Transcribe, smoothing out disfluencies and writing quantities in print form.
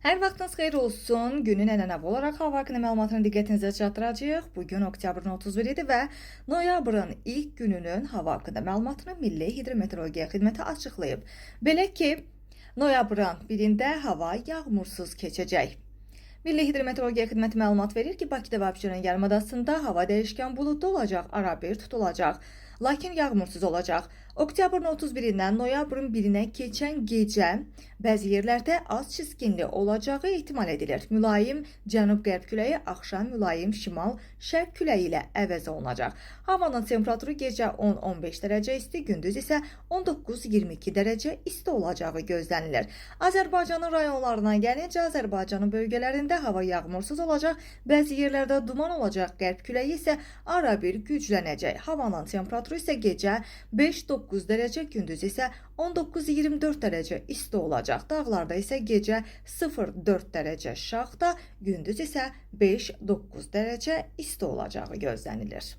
Hər vaxtınız xeyir olsun. Günün ənənəvi olaraq hava haqqında məlumatını diqqətinizə çatdıracağıq. Bugün oktyabrın 31-idir və noyabrın ilk gününün hava haqqında məlumatını Milli Hidrometeorologiya Xidməti açıqlayıb. Belə ki, noyabrın 1-də hava yağmursuz keçəcək. Milli Hidrometeorologiya Xidməti məlumat verir ki, Bakıda və Abşeron yarımadasında hava dəyişkən buludlu olacaq, arabir tutulacaq, lakin yağmursuz olacaq. Oktyabrın 31-dən noyabrın 1-nə keçən gecə bəzi yerlərdə az çiskinli olacağı ehtimal edilir. Mülayim cənub-qərb küləyi axşam mülayim şimal-şərq küləyi ilə əvəz olunacaq. Havanın temperaturu gecə 10-15 dərəcə isti, gündüz isə 19-22 dərəcə isti olacağı gözlənilir. Azərbaycanın rayonlarına gəlincə, Azərbaycanın bölgələrində hava yağmursuz olacaq, bəzi yerlərdə duman olacaq, qərb küləyi isə arabir güclənəcək. Havanın temperaturu isə gecə 5-9 dərəcə, gündüz isə 19-24 dərəcə isti olacaq. Dağlarda isə gecə 0-4 dərəcə şaxta, gündüz isə 5-9 dərəcə isti olacağı gözlənilir.